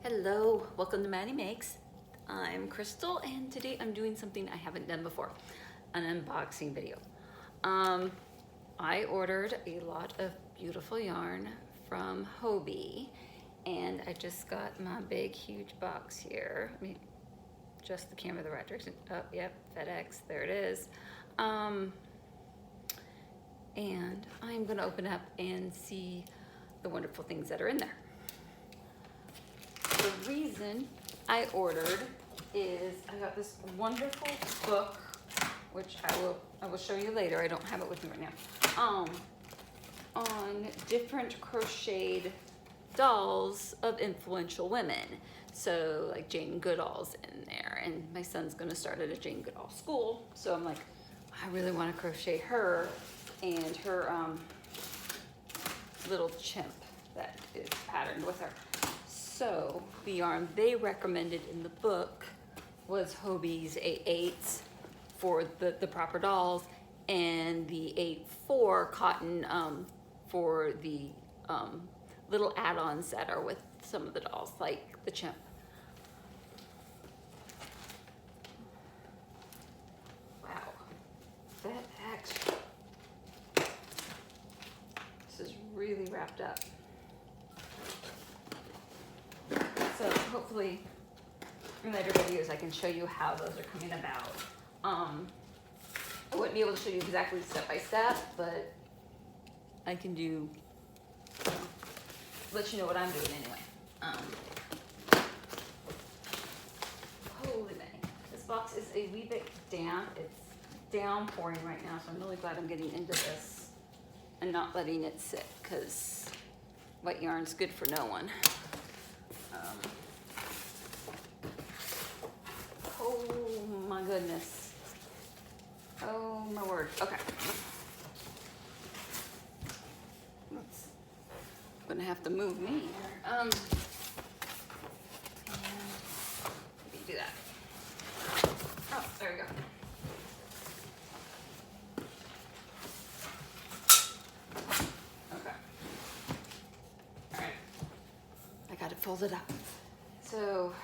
Hello, welcome to Maddie Makes. I'm Crystal and today I'm doing something I haven't done before, an unboxing video. I ordered a lot of beautiful yarn from Hobbii and I just got my big huge box here. Let me adjust the camera the right direction. Oh, yep, FedEx, there it is. And I'm gonna open up and see the wonderful things that are in there. The reason I ordered is I got this wonderful book, which I will show you later. I don't have it with me right now. On different crocheted dolls of influential women. So like Jane Goodall's in there, and my son's gonna start at a Jane Goodall school. So I'm like, I really want to crochet her and her little chimp that is patterned with her. So the yarn they recommended in the book was Hobbii's 8/8 for the proper dolls and the 8/4 cotton for the little add-ons that are with some of the dolls, like the chimp. Wow, that actually, this is really wrapped up. So hopefully in later videos I can show you how those are coming about. I wouldn't be able to show you exactly step by step, but I can do, let you know what I'm doing anyway. Holy man, this box is a wee bit damp. It's downpouring right now, so I'm really glad I'm getting into this and not letting it sit, because wet yarn's good for no one. Oh my goodness. Oh my word. Okay. I'm gonna have to move me here. And let me do that. Oh, there we go. Okay. All right. I got it folded up. So,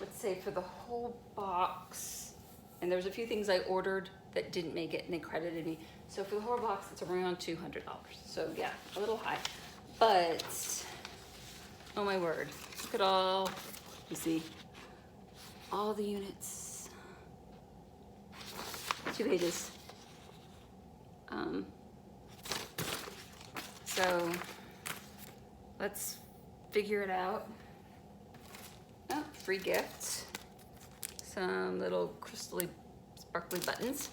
let's say for the whole box, and there's a few things I ordered that didn't make it and they credited me. So for the whole box, it's around $200. So yeah, a little high, but oh my word, look at all, you see, all the units, 2 pages. So let's figure it out. Oh, free gifts. Some little crystally sparkly buttons.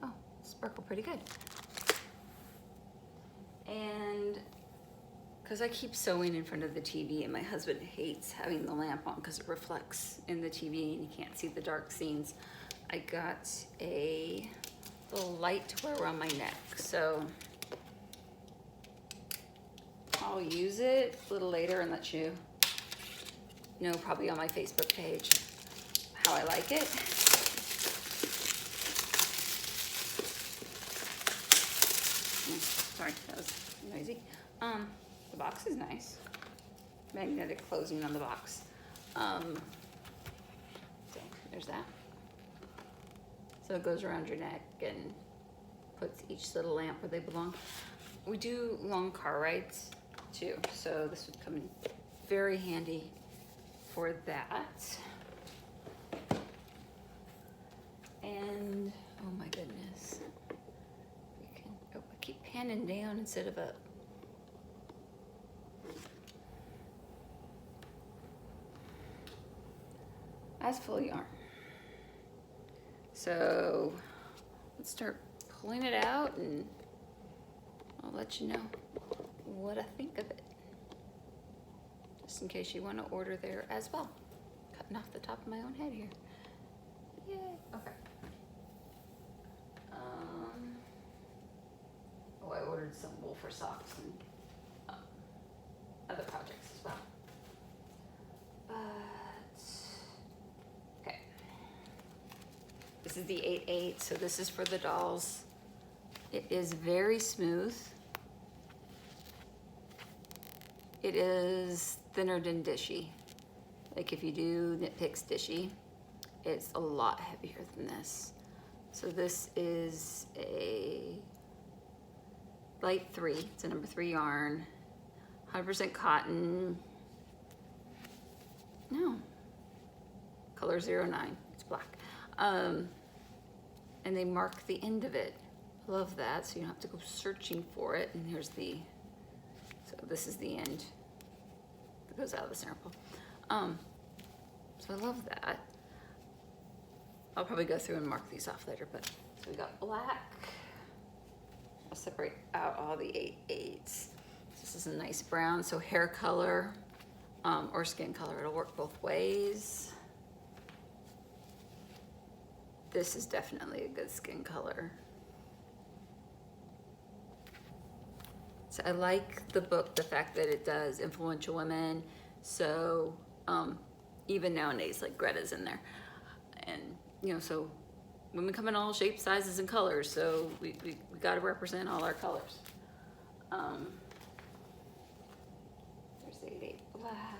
Oh, sparkle pretty good. And because I keep sewing in front of the TV and my husband hates having the lamp on because it reflects in the TV and you can't see the dark scenes, I got a little light to wear around my neck. So I'll use it a little later and let you know, probably on my Facebook page, how I like it. Sorry, that was noisy. The box is nice. Magnetic closing on the box. So there's that. So it goes around your neck and puts each little lamp where they belong. We do long car rides too, so this would come in very handy for that. And oh my goodness, we can, oh, I keep panning down instead of up. That's full of yarn. So let's start pulling it out and I'll let you know what I think of it. Just in case you want to order there as well. Cutting off the top of my own head here. Yay. Okay. Oh, I ordered some wool for socks and other projects as well. But okay. This is the 8/8, so this is for the dolls. It is very smooth. it is thinner than Dishy. Like if you do Knit Picks Dishy, it's a lot heavier than this. So this is a light 3, it's a number 3 yarn, 100% cotton, no, color 09, it's black. And they mark the end of it. Love that, so you don't have to go searching for it. And here's the, so this is the end that goes out of the sample. So I love that. I'll probably go through and mark these off later, but so we got black. I'll separate out all the 8/8s. This is a nice brown, so hair color or skin color, it'll work both ways. This is definitely a good skin color. So I like the book, the fact that it does influential women. So even nowadays, like Greta's in there. And, you know, so women come in all shapes, sizes, and colors. So we got to represent all our colors. There's the 8/8 black.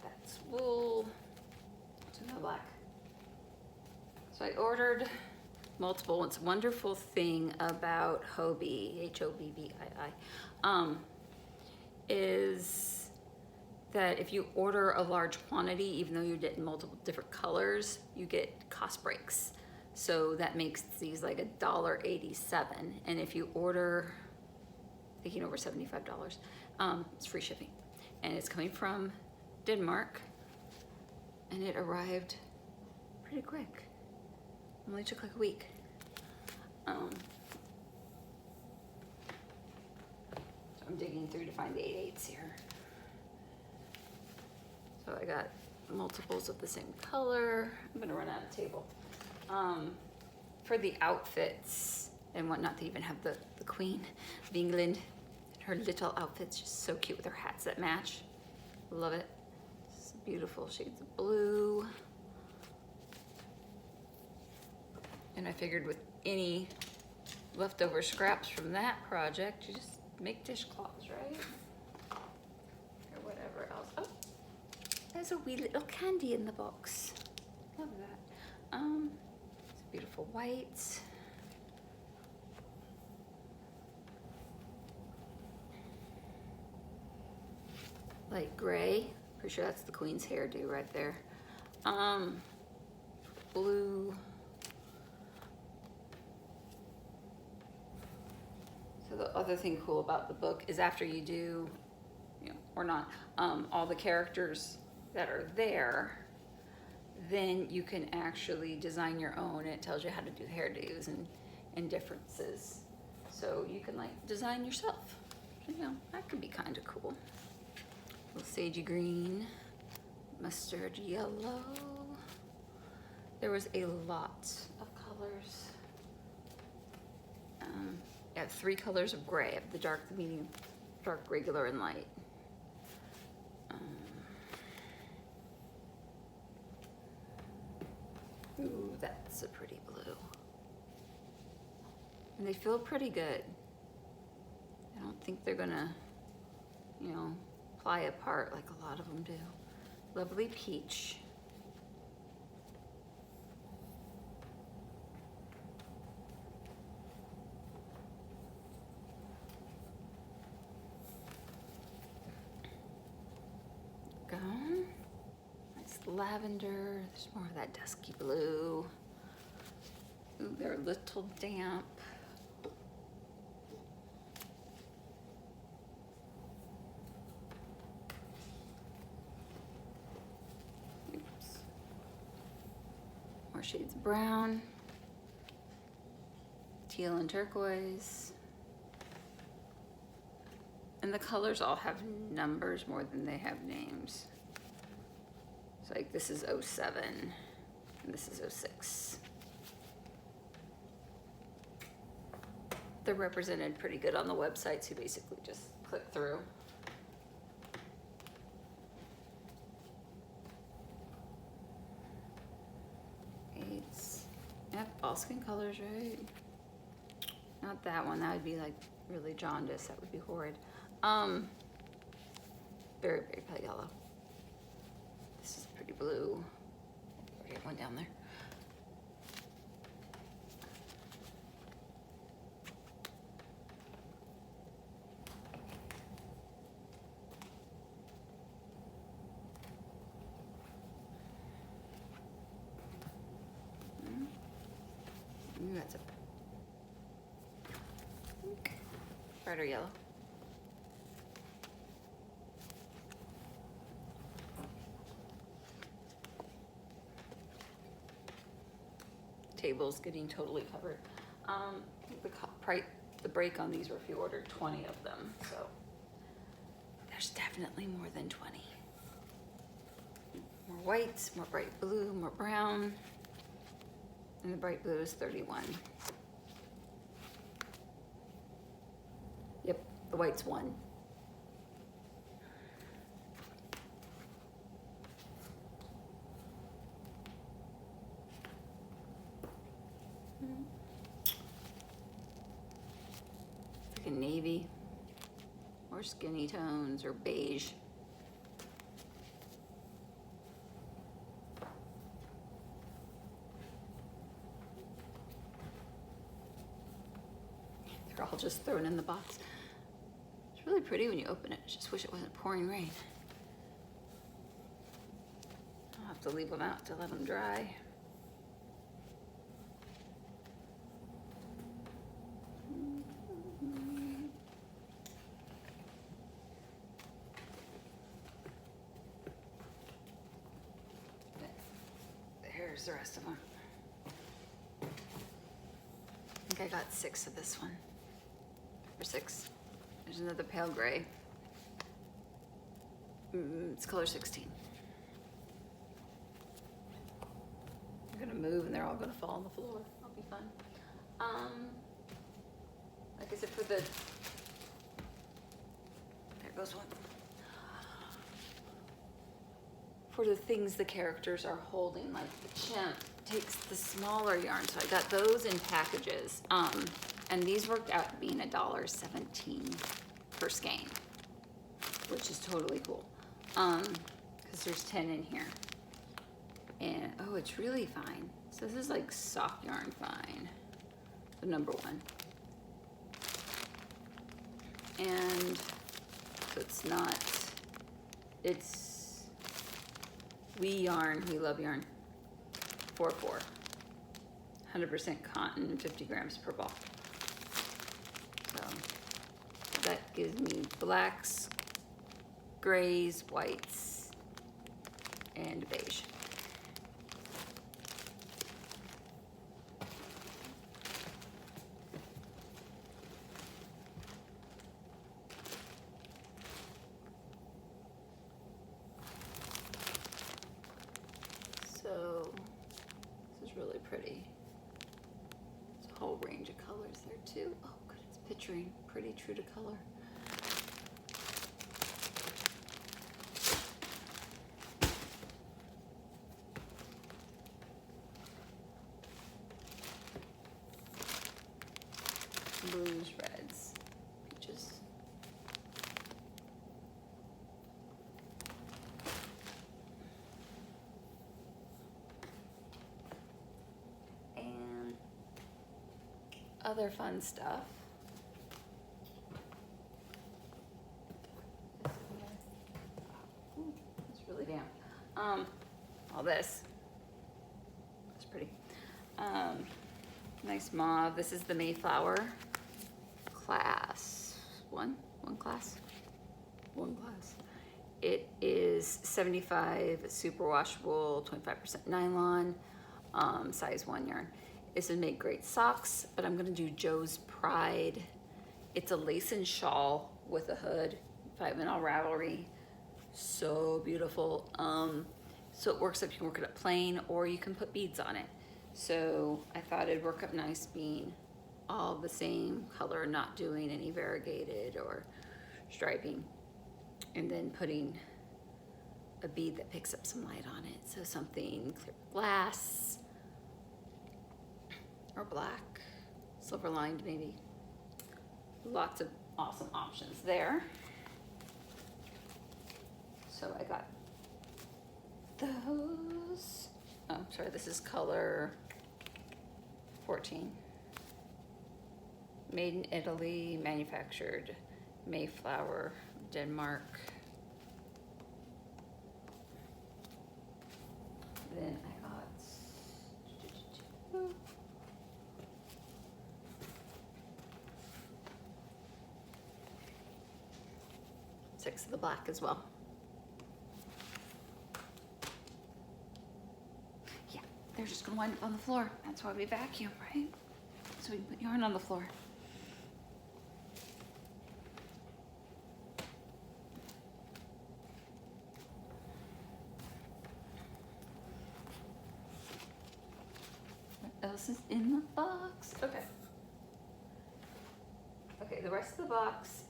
That's wool. To no black. So I ordered multiple. It's a wonderful thing about Hobbii, Hobbii, is that if you order a large quantity, even though you're getting multiple different colors, you get cost breaks. So that makes these like $1.87. And if you order, thinking over $75, it's free shipping. And it's coming from Denmark, and it arrived pretty quick. Only took like a week. So I'm digging through to find the 8/8s here. So I got multiples of the same color. I'm gonna run out of table. For the outfits and whatnot, they even have the Queen of England. Her little outfit's just so cute with her hats that match. Love it. It's beautiful shades of blue. And I figured with any leftover scraps from that project, you just make dishcloths, right? Or whatever else. Oh, there's a wee little candy in the box. Love that. It's a beautiful white. Light gray. Pretty sure that's the Queen's hairdo right there. Blue. So the other thing cool about the book is after you do, you know, or not, all the characters that are there, then you can actually design your own. It tells you how to do hairdos and differences. So you can like design yourself. You know, that could be kind of cool. Little sagey green, mustard yellow. There was a lot of colors. I have 3 colors of gray. I have the dark, the medium, dark, regular, and light. Ooh, that's a pretty blue. And they feel pretty good. I don't think they're gonna, you know, fly apart like a lot of them do. Lovely peach. Go. Nice lavender. There's more of that dusky blue. Ooh, they're a little damp. Oops. More shades of brown. Teal and turquoise. And the colors all have numbers more than they have names. So like this is 07 and this is 06. They're represented pretty good on the website, so you basically just click through. Eights. Yep, all skin colors, right? Not that one, that would be like really jaundice, that would be horrid. Very, very pale yellow. This is pretty blue. Already have one down there. That's a brighter yellow. Table's getting totally covered. The break on these were if you ordered 20 of them, so there's definitely more than 20. More whites, more bright blue, more brown. And the bright blue is 31. Yep, the white's 1. It's like a navy, or skinny tones, or beige. They're all just thrown in the box. It's really pretty when you open it. I just wish it wasn't pouring rain. I'll have to leave them out to let them dry. Here's the rest of them. I think I got 6 of this one. Or 6. There's another pale gray. It's color 16. I'm gonna move and they're all gonna fall on the floor. That'll be fun. Like I said, for the, there goes one. For the things the characters are holding, like the chimp takes the smaller yarn, so I got those in packages. And these worked out being $1.17 per skein, which is totally cool. Because there's 10 in here. And, oh, it's really fine. So this is like soft yarn fine, the number 1. And it's not, it's We Yarn, We Love Yarn, 4/4. 100% cotton, 50 grams per ball. So that gives me blacks, grays, whites, and beige. So this is really pretty. There's a whole range of colors there too. Oh good, it's picturing pretty true to color. Blues, reds, peaches. And other fun stuff. Ooh, it's really damp. All this. It's pretty. Nice mauve. This is the Mayflower class. One class. It is 75 superwash wool, 25% nylon, size 1 yarn. This would make great socks, but I'm gonna do Joe's Pride. It's a lace and shawl with a hood, 5-minute Ravelry. So beautiful. So it works up, you can work it up plain or you can put beads on it. So I thought it'd work up nice being all the same color, not doing any variegated or striping, and then putting a bead that picks up some light on it. So something clear glass or black, silver lined maybe. Lots of awesome options there. So I got those. Oh, sorry, this is color 14. Made in Italy, manufactured Mayflower, Denmark. Then I got 6 of the black as well. Yeah, they're just gonna wind up on the floor. That's why we vacuum, right? So we can put yarn on the floor. What else is in the box? Okay. Okay, the rest of the box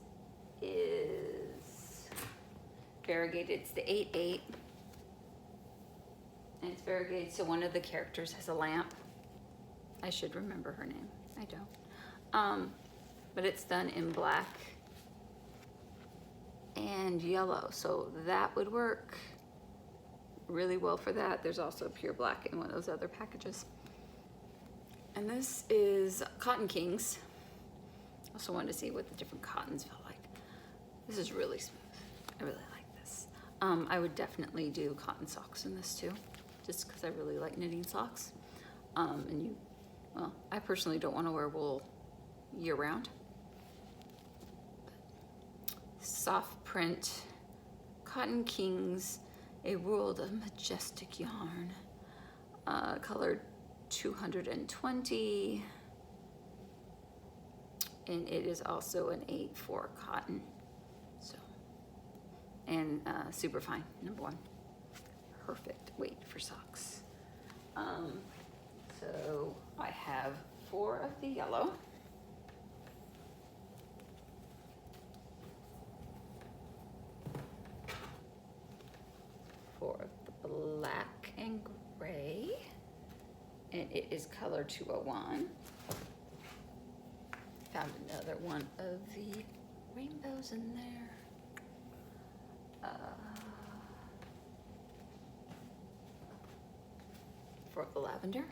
is variegated. It's the 8/8. And it's variegated, so one of the characters has a lamp. I should remember her name. I don't. But it's done in black and yellow, so that would work really well for that. There's also pure black in one of those other packages. And this is Cotton Kings. Also wanted to see what the different cottons felt like. This is really smooth. I really like this. I would definitely do cotton socks in this too, just because I really like knitting socks. Well, I personally don't want to wear wool year round. Soft print, Cotton Kings, a world of majestic yarn, color 220, and it is also an 8/4 cotton, so, and super fine, number 1, perfect weight for socks. So I have 4 of the yellow. For the black and gray, and it is color 201. Found another one of the rainbows in there. For the lavender,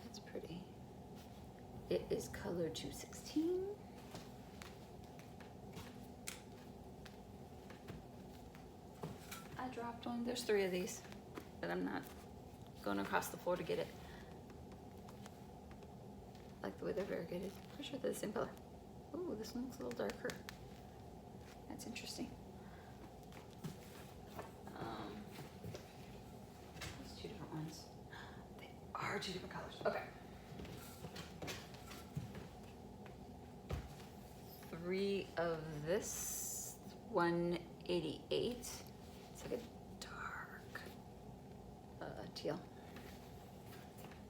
that's pretty. It is color 216. I dropped one. There's 3 of these, but I'm not going across the floor to get it. I like the way they're variegated. Pretty sure they're the same color. Ooh, this one looks a little darker. That's interesting. There's 2 different ones. They are 2 different colors. Okay. 3 of this, 188. It's like a dark teal.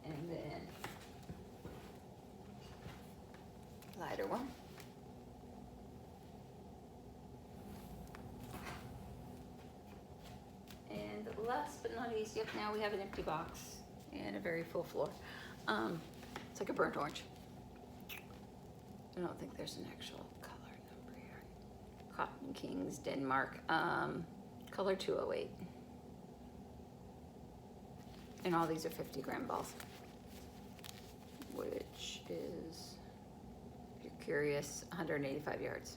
And then lighter one. And last but not least, yep, now we have an empty box and a very full floor. It's like a burnt orange. I don't think there's an actual color number here. Cotton Kings, Denmark, color 208. And all these are 50-gram balls, which is, if you're curious, 185 yards.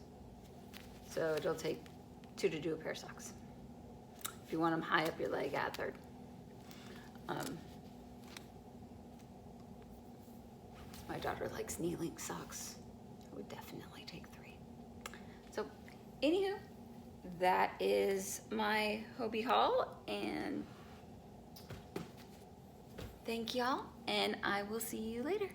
So it'll take 2 to do a pair of socks. If you want them high up your leg, add 1/3. My daughter likes knee-length socks. I would definitely take 3. So, anywho, that is my Hobbii haul, and thank y'all, and I will see you later.